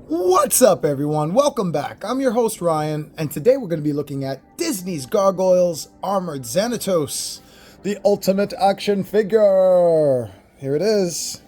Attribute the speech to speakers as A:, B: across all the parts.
A: What's up, everyone? Welcome back. I'm your host, Ryan, and today we're going to be looking at Disney's Gargoyles Armored XANATOS, the ultimate action figure. Here it is.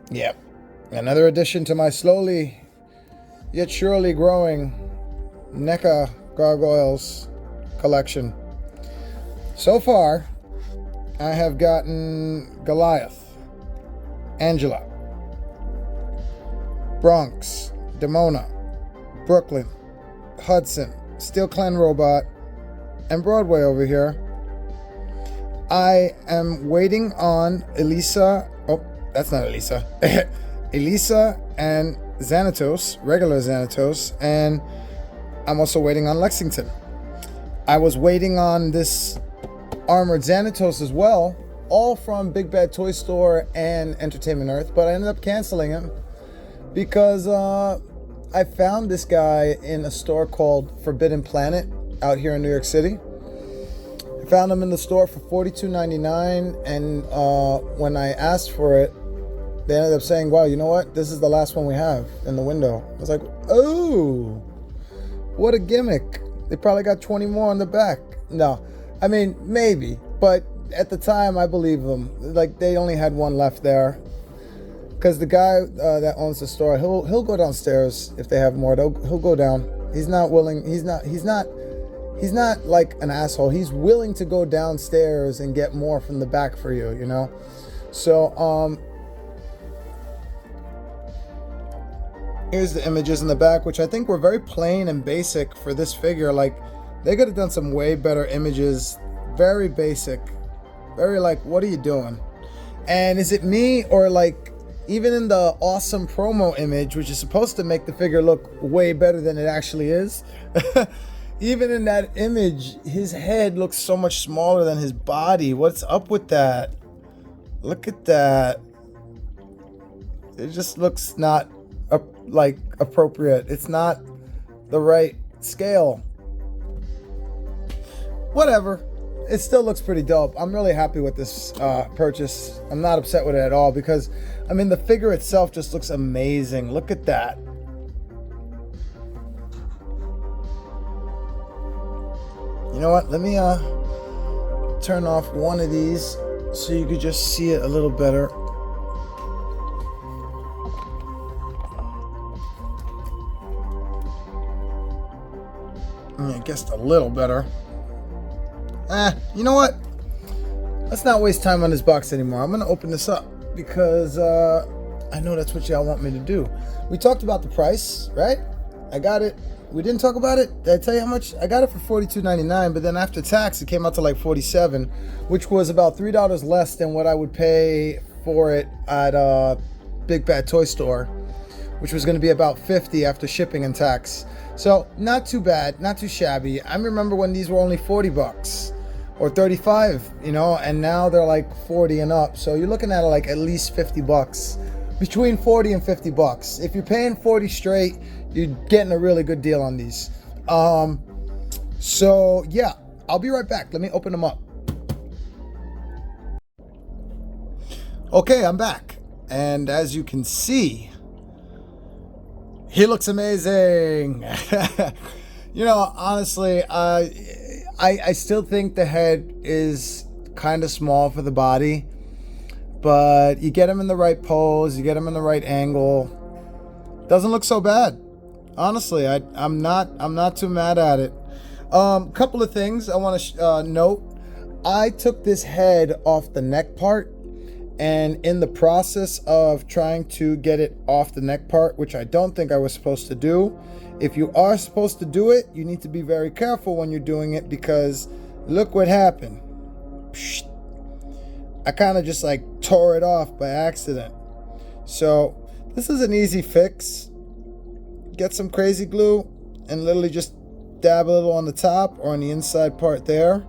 A: Yep, another addition to my slowly yet surely growing NECA Gargoyles collection. So far, I have gotten Goliath, Angela, Bronx, Demona, Brooklyn, Hudson, Steel Clan Robot, and Broadway over here. I am waiting on Elisa. Oh, that's not Elisa. Elisa and XANATOS, regular XANATOS, and I'm also waiting on Lexington. I was waiting on this Armored XANATOS as well, all from Big Bad Toy Store and Entertainment Earth, but I ended up canceling him because I found this guy in a store called Forbidden Planet out here in New York City. I found him in the store for $42.99, and when I asked for it, they ended up saying, wow, you know what? This is the last one we have in the window. I was like, oh, what a gimmick. They probably got 20 more on the back. No, I mean, maybe, but at the time, I believe them. Like, they only had one left there. Because the guy that owns the store, he'll go downstairs if they have more. He'll go down. He's not willing. He's not like an asshole. He's willing to go downstairs and get more from the back for you, you know? So, here's the images in the back, which I think were very plain and basic for this figure. Like, they could have done some way better images. Very basic. Very like, what are you doing? And is it me, or like, even in the awesome promo image, which is supposed to make the figure look way better than it actually is, even in that image, his head looks so much smaller than his body. What's up with that? Look at that. It just looks not like appropriate. It's not the right scale. Whatever. It still looks pretty dope. I'm really happy with this purchase. I'm not upset with it at all because, I mean, the figure itself just looks amazing. Look at that. You know what? Let me turn off one of these so you could just see it a little better. I guess a little better. You know what? Let's not waste time on this box anymore. I'm going to open this up because I know that's what y'all want me to do. We talked about the price, right? I got it. We didn't talk about it. Did I tell you how much? I got it for $42.99, but then after tax, it came out to like $47, which was about $3 less than what I would pay for it at Big Bad Toy Store, which was going to be about $50 after shipping and tax. So not too bad, not too shabby. I remember when these were only $40 or $35, you know, and now they're like 40 and up. So you're looking at like at least $50, between 40 and $50. If you're paying 40 straight, you're getting a really good deal on these. So yeah, I'll be right back. Let me open them up. Okay, I'm back. And as you can see, he looks amazing. You know, honestly, I still think the head is kind of small for the body, but you get him in the right pose, you get him in the right angle, doesn't look so bad. Honestly, I'm not too mad at it. Couple of things I want to note. I took this head off the neck part, and in the process of trying to get it off the neck part, which I don't think I was supposed to do. If you are supposed to do it, you need to be very careful when you're doing it, because look what happened. I kind of just like tore it off by accident. So this is an easy fix. Get some crazy glue and literally just dab a little on the top or on the inside part there,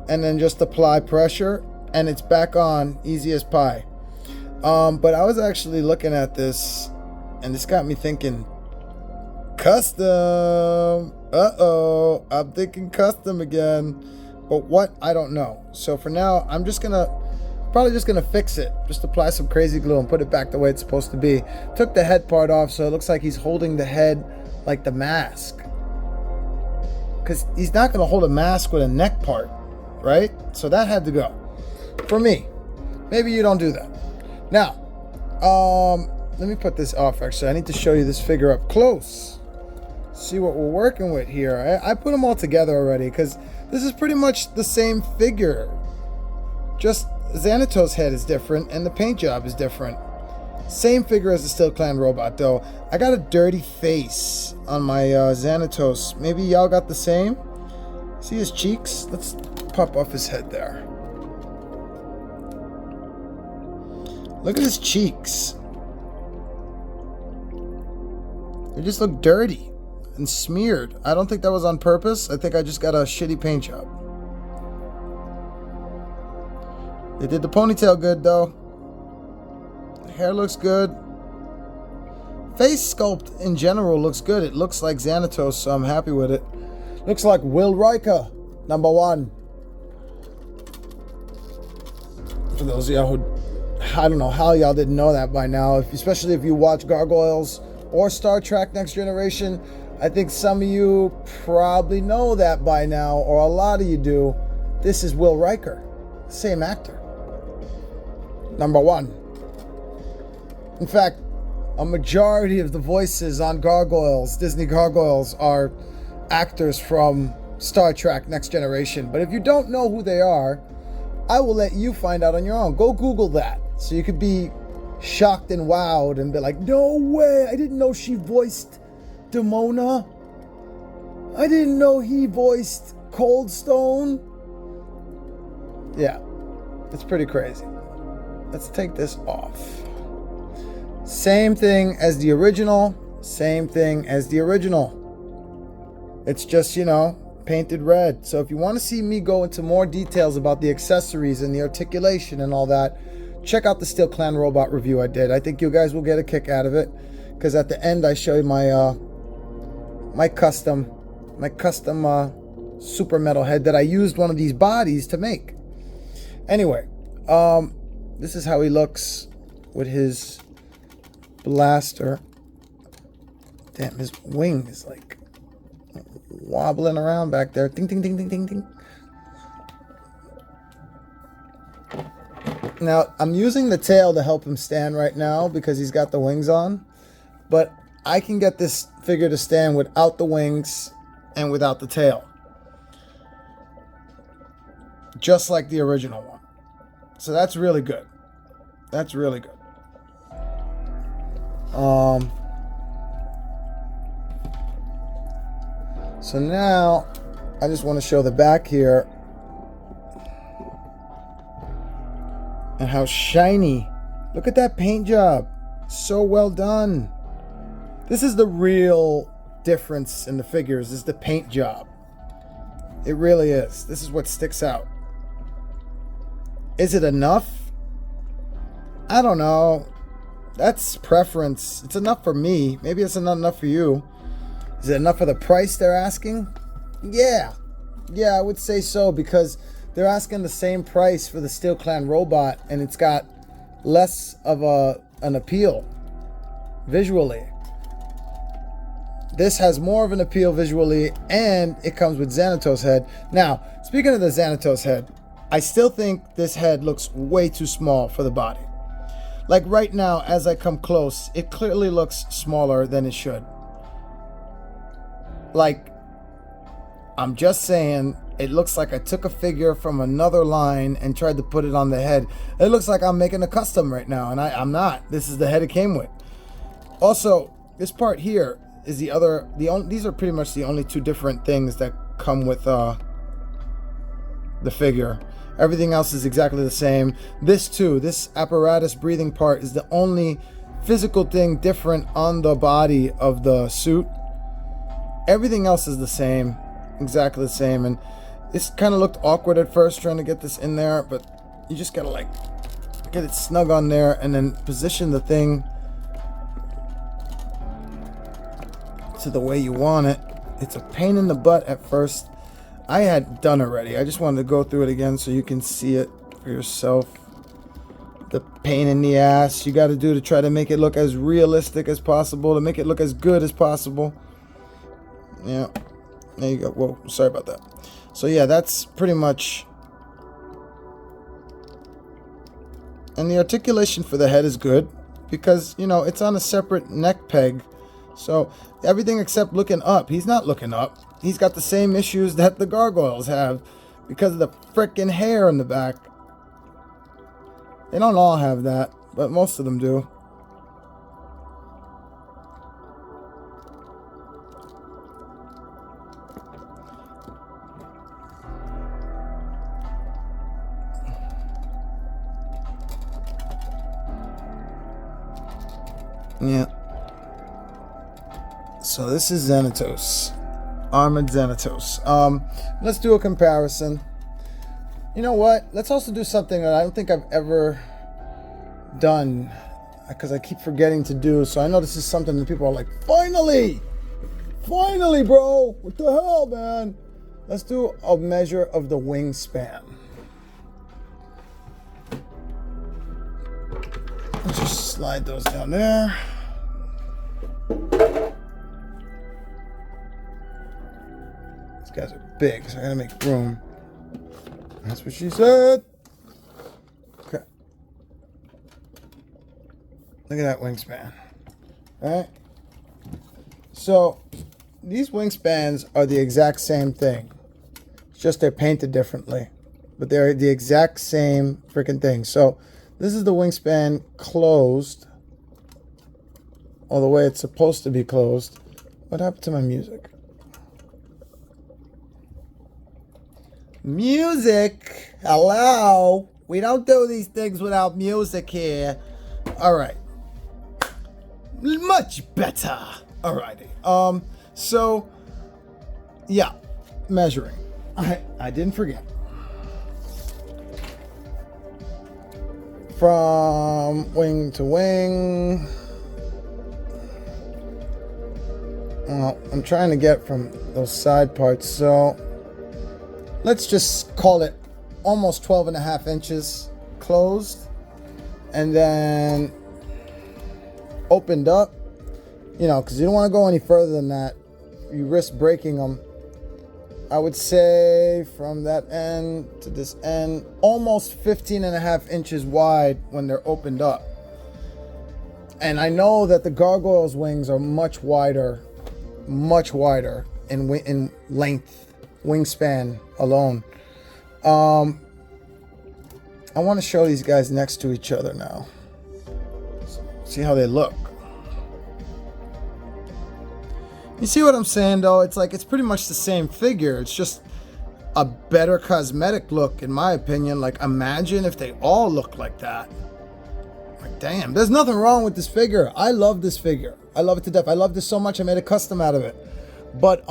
A: and then just apply pressure, and it's back on, easy as pie. But I was actually looking at this, and this got me thinking, custom. I'm thinking custom again. But what? I don't know. So for now, I'm just gonna Probably just gonna fix it. Just apply some crazy glue and put it back the way it's supposed to be. Took the head part off, so it looks like he's holding the head like the mask. Because he's not gonna hold a mask with a neck part, right? So that had to go. For me. Maybe you don't do that. Now, let me put this off actually. I need to show you this figure up close. See what we're working with here. I put them all together already because this is pretty much the same figure. Just XANATOS' head is different and the paint job is different. Same figure as the Steel Clan robot though. I got a dirty face on my XANATOS. Maybe y'all got the same? See his cheeks? Let's pop off his head there. Look at his cheeks. They just look dirty and smeared. I don't think that was on purpose. I think I just got a shitty paint job. They did the ponytail good though. The hair looks good. Face sculpt in general looks good. It looks like XANATOS, so I'm happy with it. Looks like Will Riker, #1. For those of y'all who, I don't know how y'all didn't know that by now, especially if you watch Gargoyles or Star Trek Next Generation. I think some of you probably know that by now, or a lot of you do. This is Will Riker, same actor. #1. In fact, a majority of the voices on Gargoyles, Disney Gargoyles, are actors from Star Trek Next Generation. But if you don't know who they are, I will let you find out on your own. Go Google that so you could be shocked and wowed and be like, no way, I didn't know she voiced Demona. I didn't know he voiced Cold Stone. Yeah, it's pretty crazy. Let's take this off. Same thing as the original. Same thing as the original. It's just, you know, painted red. So if you want to see me go into more details about the accessories and the articulation and all that, check out the Steel Clan robot review I did. I think you guys will get a kick out of it, because at the end I show you my my custom super metal head that I used one of these bodies to make. Anyway, this is how he looks with his blaster. Damn, his wing is like wobbling around back there. Ding, ding, ding, ding, ding, ding. Now, I'm using the tail to help him stand right now because he's got the wings on. But I can get this figure to stand without the wings and without the tail. Just like the original one. So that's really good. That's really good. So now I just want to show the back here and how shiny. Look at that paint job. So well done. This is the real difference in the figures, is the paint job. It really is. This is what sticks out. Is it enough? I don't know. That's preference. It's enough for me. Maybe it's not enough for you. Is it enough for the price they're asking? Yeah. Yeah, I would say so, because they're asking the same price for the Steel Clan robot, and it's got less of an appeal visually. This has more of an appeal visually, and it comes with XANATOS head. Now, speaking of the XANATOS head, I still think this head looks way too small for the body. Like right now, as I come close, it clearly looks smaller than it should. Like, I'm just saying, it looks like I took a figure from another line and tried to put it on the head. It looks like I'm making a custom right now, and I'm not. This is the head it came with. Also, this part here is these are pretty much the only two different things that come with the figure. Everything else is exactly the same. This too, this apparatus breathing part is the only physical thing different on the body of the suit. Everything else is the same, exactly the same. And this kind of looked awkward at first trying to get this in there, but you just gotta like get it snug on there and then position the thing to the way you want it. It's a pain in the butt at first. I had done already. I just wanted to go through it again so you can see it for yourself. the pain in the ass you got to do to try to make it look as realistic as possible, to make it look as good as possible. Yeah, there you go. Whoa, sorry about that. So yeah, that's pretty much. And the articulation for the head is good because, you know, it's on a separate neck peg. So everything except looking up. He's not looking up. He's got the same issues that the gargoyles have because of the frickin' hair in the back. They don't all have that, but most of them do. Yeah. So this is XANATOS. Armored XANATOS. Let's do a comparison. You know what? Let's also do something that I don't think I've ever done, because I keep forgetting to do. So I know this is something that people are like, finally, bro, what the hell, man? Let's do a measure of the wingspan. Let's just slide those down there. These guys are big, so I gotta make room. That's what she said. Okay. Look at that wingspan. All right. So these wingspans are the exact same thing. It's just they're painted differently, but they're the exact same freaking thing. So this is the wingspan closed, or the way it's supposed to be closed. What happened to my music? Music! Hello! We don't do these things without music here. Alright. Much better. Alrighty. So, yeah. Measuring. I didn't forget. From wing to wing. Well, I'm trying to get from those side parts, so let's just call it almost 12.5 inches closed, and then opened up, you know, because you don't want to go any further than that. You risk breaking them. I would say from that end to this end, almost 15.5 inches wide when they're opened up. And I know that the gargoyles' wings are much wider in length, wingspan alone. I want to show these guys next to each other now. See how they look. You see what I'm saying, though? It's like, it's pretty much the same figure. It's just a better cosmetic look, in my opinion. Like, imagine if they all looked like that. Like, damn, there's nothing wrong with this figure. I love this figure. I love it to death. I love this so much, I made a custom out of it. But,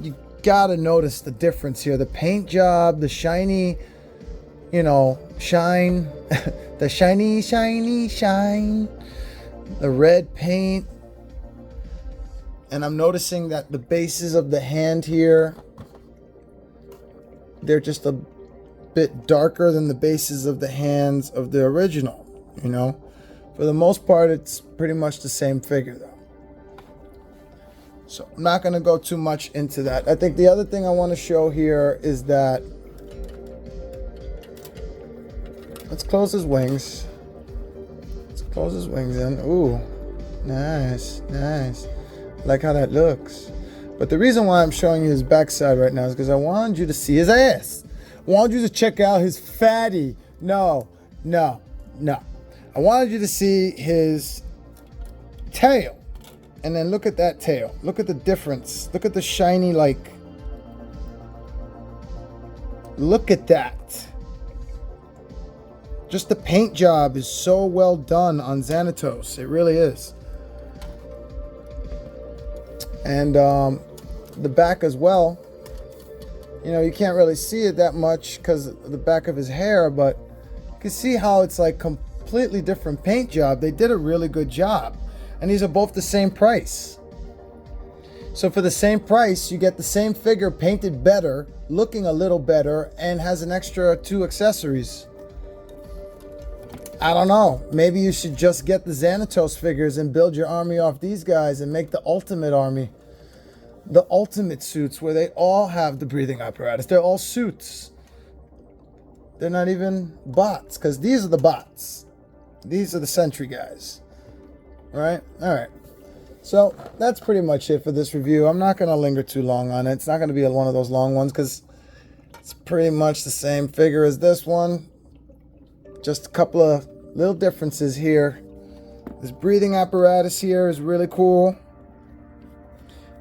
A: you gotta notice the difference here. The paint job, the shiny, you know, shine. The shiny shine. The red paint. And I'm noticing that the bases of the hand here, they're just a bit darker than the bases of the hands of the original, you know. For the most part, it's pretty much the same figure, though. So I'm not going to go too much into that. I think the other thing I want to show here is that, let's close his wings. Let's close his wings in. Ooh, nice. Like how that looks. But the reason why I'm showing you his backside right now is because I wanted you to see his ass. I wanted you to check out his fatty. No. I wanted you to see his tail. And then look at that tail. Look at the difference. Look at the shiny, like. Look at that. Just the paint job is so well done on XANATOS. It really is. And the back as well. You know, you can't really see it that much because of the back of his hair, but you can see how it's like completely different paint job. They did a really good job. And these are both the same price. So for the same price, you get the same figure painted better, looking a little better, and has an extra 2 accessories. I don't know. Maybe you should just get the XANATOS figures and build your army off these guys and make the ultimate army. The ultimate suits where they all have the breathing apparatus. They're all suits. They're not even bots, because these are the bots. These are the sentry guys. Right? Alright. So that's pretty much it for this review. I'm not going to linger too long on it. It's not going to be one of those long ones because it's pretty much the same figure as this one. Just a couple of little differences here. This breathing apparatus here is really cool.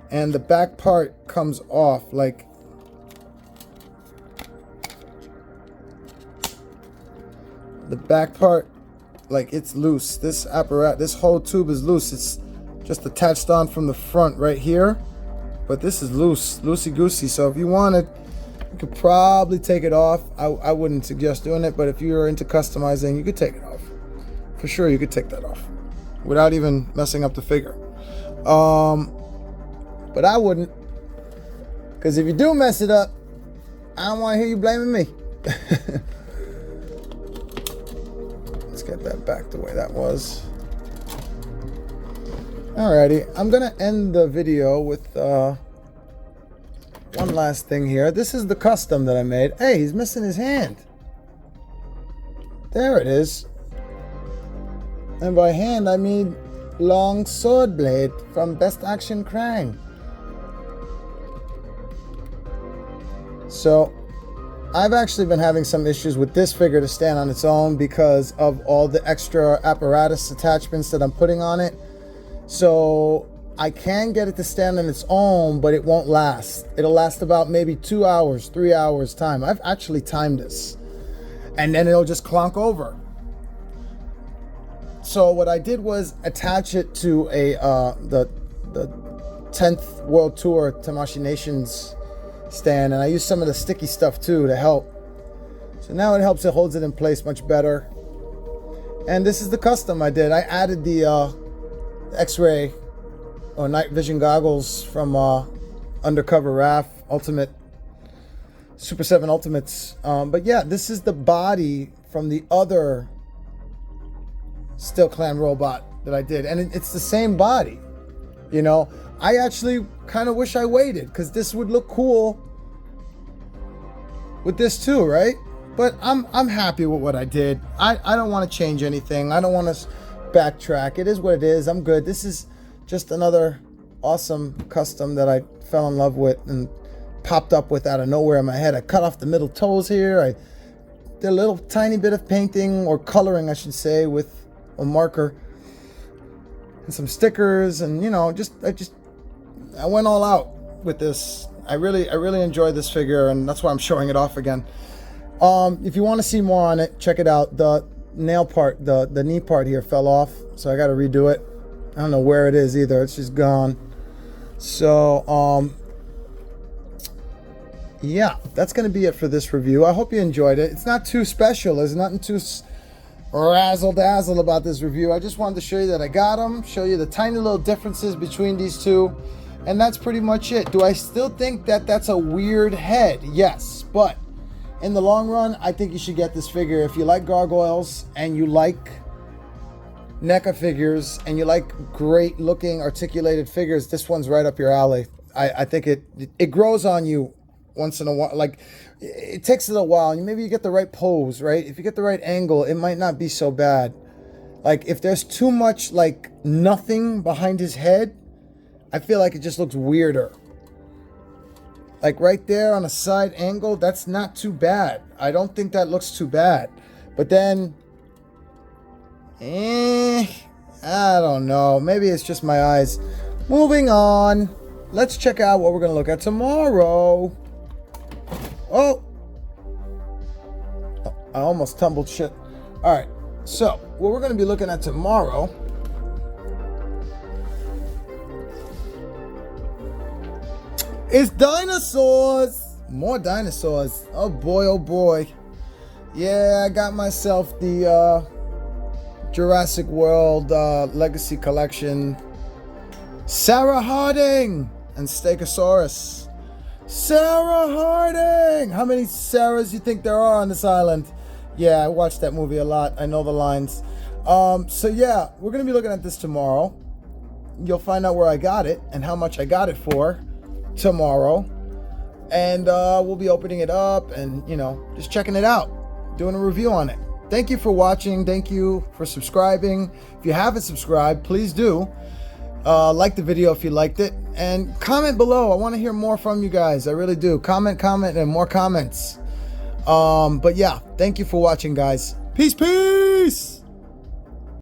A: And the back part comes off like the back part, like it's loose. This apparatus, this whole tube is loose. It's just attached on from the front right here, but this is loose, loosey-goosey. So if you wanted, you could probably take it off. I wouldn't suggest doing it, but if you're into customizing, you could take it off. For sure, you could take that off without even messing up the figure. But I wouldn't, because if you do mess it up, I don't want to hear you blaming me. Let's get that back the way that was. Alrighty, I'm gonna end the video with one last thing here. This is the custom that I made. Hey, he's missing his hand. There it is. And by hand, I mean long sword blade from Best Action Krang. So, I've actually been having some issues with this figure to stand on its own because of all the extra apparatus attachments that I'm putting on it. So I can get it to stand on its own, but it won't last. It'll last about maybe 2 hours, 3 hours time. I've actually timed this. And then it'll just clonk over. So what I did was attach it to a the 10th World Tour Tamashii Nations stand, and I used some of the sticky stuff too to help. So now it helps, it holds it in place much better. And this is the custom I did. I added the X-ray or night vision goggles from Undercover Raph Ultimate Super 7 Ultimates. But yeah, this is the body from the other Steel Clan robot that I did, and it's the same body. You know, I actually kind of wish I waited because this would look cool with this too, right? But I'm happy with what I did. I don't want to change anything. I don't want to backtrack. It is what it is. I'm good. This is just another awesome custom that I fell in love with and popped up with out of nowhere in my head. I cut off the middle toes here. I did a little tiny bit of painting, or coloring I should say, with a marker and some stickers, and you know, I went all out with this. I really enjoyed this figure, and that's why I'm showing it off again. If you want to see more on it, check it out. The nail part, the knee part here fell off, so I got to redo it. I don't know where it is either. It's just gone. So yeah, that's gonna be it for this review. I hope you enjoyed it. It's not too special. There's nothing too razzle dazzle about this review. I just wanted to show you that I got them, show you the tiny little differences between these two, and that's pretty much it. Do I still think that that's a weird head? Yes, but in the long run, I think you should get this figure. If you like gargoyles and you like NECA figures and you like great looking articulated figures, this one's right up your alley. I think it grows on you once in a while. Like, it takes a little while, and maybe you get the right pose, right? If you get the right angle, it might not be so bad. Like, if there's too much like nothing behind his head, I feel like it just looks weirder. Like right there on a side angle, that's not too bad. I don't think that looks too bad. But then, I don't know. Maybe it's just my eyes. Moving on. Let's check out what we're going to look at tomorrow. Oh, I almost tumbled shit. All right. So, what we're going to be looking at tomorrow is dinosaurs. More dinosaurs. Oh boy, oh boy. Yeah, I got myself the Jurassic World Legacy Collection. Sarah Harding and Stegosaurus. Sarah Harding! How many Sarahs you think there are on this island? Yeah, I watched that movie a lot. I know the lines. So yeah, we're gonna be looking at this tomorrow. You'll find out where I got it and how much I got it for tomorrow. And we'll be opening it up and, you know, just checking it out, doing a review on it. Thank you for watching. Thank you for subscribing. If you haven't subscribed, please do. Like the video if you liked it. And comment below. I want to hear more from you guys. I really do. Comment, and more comments. But yeah, thank you for watching, guys. Peace.